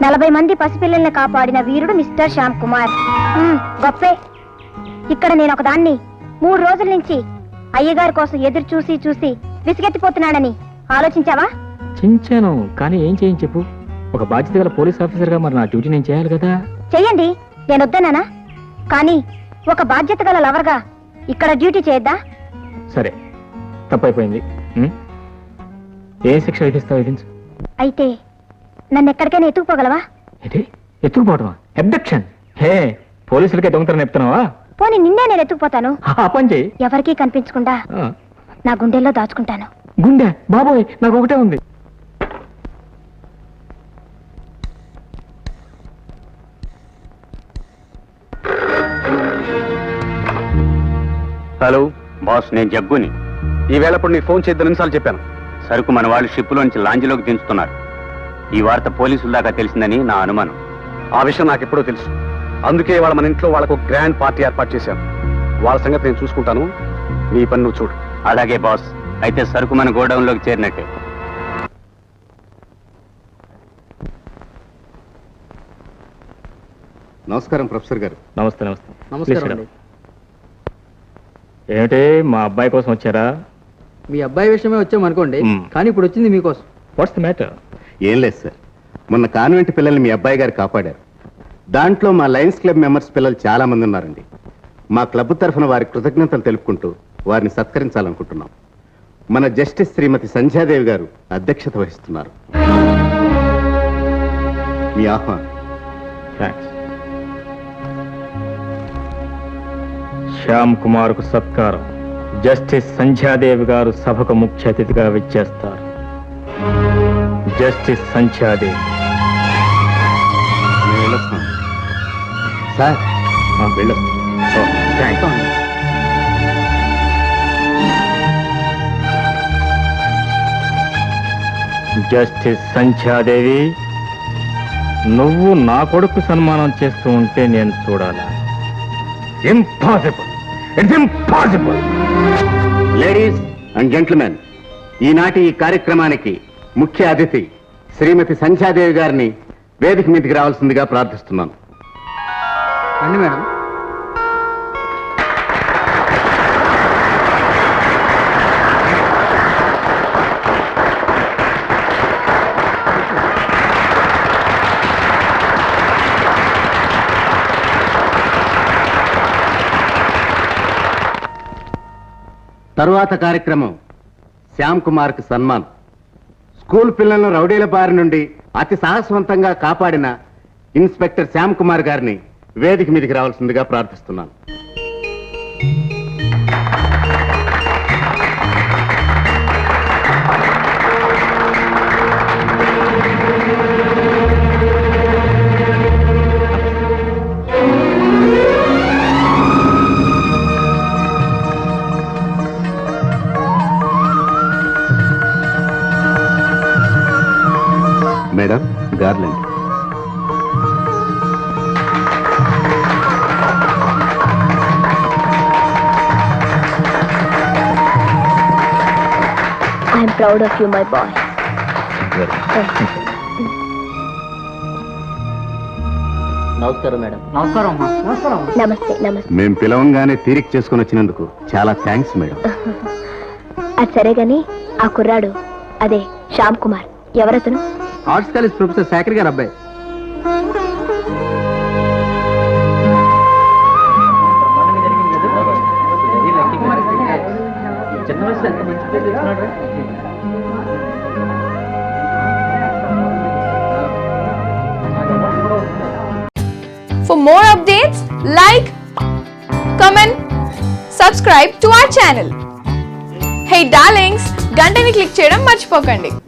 40 మంది పసిపిల్లల్ని కాపాడిన వీరుడు మిస్టర్ శ్యామ్ కుమార్. గొప్పే. ఇక్కడ నేను ఒకదాన్ని 3 రోజుల నుంచి అయ్యగారి కోసం ఎదురు చూసి చూసి విసిగెత్తిపోతున్నాడని ఆలోచించావా? చించాను, కానీ ఏం చేయని చెప్పు. ఒక బాధ్యత గల పోలీస్ ఆఫీసర్ గా మరి నా డ్యూటీ నేను చేయాలి కదా. చెయ్యండి, నేను వద్దన్నానా? కానీ ఒక బాధ్యత గల లవర్ గా ఇక్కడ డ్యూటీ చేయొద్దా? సరే, తప్పైపోయింది. ఏ శిక్ష విధిస్తావు విధించు. అయితే నన్ను ఎక్కడికైనా ఎత్తుకుపోగలవా? ఏంటి ఎత్తుకుపోవటమా? అబ్డక్షన్. హే, పోలీసులకే దొంగతనం చెప్తున్నావా? పోనీ నిన్నే నేను ఎత్తుకుపోతాను. ఆ పని చెయ్యి. ఎవరికీ కనిపించకుండా నా గుండెల్లో దాచుకుంటాను. గుండె? బాబోయ్, నాకు ఒకటే ఉంది. హలో బాస్, నేను జగ్గుని. ఈవేళప్పుడు నీ ఫోన్ చేద్దాం నిమిషాలు చెప్పాను. సరుకు మన వాళ్ళు షిప్పులోంచి లాంజీలోకి దించుతున్నారు. ఈ వార్త పోలీసుల దాకా తెలిసిందని నా అనుమానం. ఆ విషయం నాకు ఎప్పుడో తెలుసు. అందుకే వాళ్ళ మన ఇంట్లో వాళ్ళకు గ్రాండ్ పార్టీ ఏర్పాటు చేశాను. వాళ్ళ సంగతి నేను చూసుకుంటాను, నీ పని నువ్వు చూడు. అలాగే బాస్, అయితే సరుకు మన గోడౌన్ లోకి చేరినట్టే. నమస్కారం ప్రొఫెసర్ గారు. నమస్తే. నమస్తే. నమస్కారం. ఏమిటి, మా అబ్బాయి కోసం వచ్చారా? మీ అబ్బాయి విషయమే వచ్చాం అనుకోండి, కానీ ఇప్పుడు వచ్చింది మీకోసం. What's the matter? ఏం లేదు సార్, మొన్న కాన్వెంట్ పిల్లల్ని మీ అబ్బాయి గారు కాపాడారు. దాంట్లో మా లయన్స్ క్లబ్ మెంబర్స్ పిల్లలు చాలా మంది ఉన్నారండి. మా క్లబ్ తరఫున వారి కృతజ్ఞతలు తెలుపుకుంటూ వారిని సత్కరించాలనుకుంటున్నాం. మన జస్టిస్ శ్రీమతి సంధ్యాదేవి గారు అధ్యక్షత వహిస్తున్నారు. మీ ఆహ్వానం. థ్యాంక్స్. శ్యామ్ కుమార్ కు సత్కారం. జస్టిస్ సంధ్యాదేవి గారు సభకు ముఖ్య అతిథిగా విచ్చేస్తారు. జస్టిస్ సంధ్యాదేవి. సార్ వెళ్ళొస్తాను. జస్టిస్ సంధ్యాదేవి, నువ్వు నా కొడుకు సన్మానం చేస్తూ ఉంటే నేను చూడాలా? Impossible. It's impossible. Ladies and gentlemen, ఈనాటి ఈ కార్యక్రమానికి ముఖ్య అతిథి శ్రీమతి సంధ్యాదేవి గారిని వేదిక మీదకి రావాల్సిందిగా ప్రార్థిస్తున్నాను. రండి మేడం. తరువాత కార్యక్రమం శ్యామ్ కుమార్ కి సన్మానం. స్కూల్ పిల్లలను రౌడీల బారి నుండి అతి సాహసవంతంగా కాపాడిన ఇన్స్పెక్టర్ శ్యామ్ కుమార్ గారిని వేదిక మీదకి రావాల్సిందిగా ప్రార్థిస్తున్నాను. Madam, garland. I'm proud of you my boy. నమస్కారం మేడం. నమస్కారం అమ్మా. నమస్కారం. నమస్తే. నమస్తే. మేము పిలవంగానే తీరిక చేసుకుని వచ్చినందుకు చాలా థ్యాంక్స్ మేడం. అది సరే గాని ఆ కుర్రాడు, అదే శ్యామ్ కుమార్, ఎవరతను? ఆర్ట్స్ కాలేజ్ ప్రొఫెసర్ శాఖర్ గారు అబ్బాయి. For more updates, like, comment, subscribe to our channel. Hey darlings, గంటని click చేయడం మర్చిపోకండి.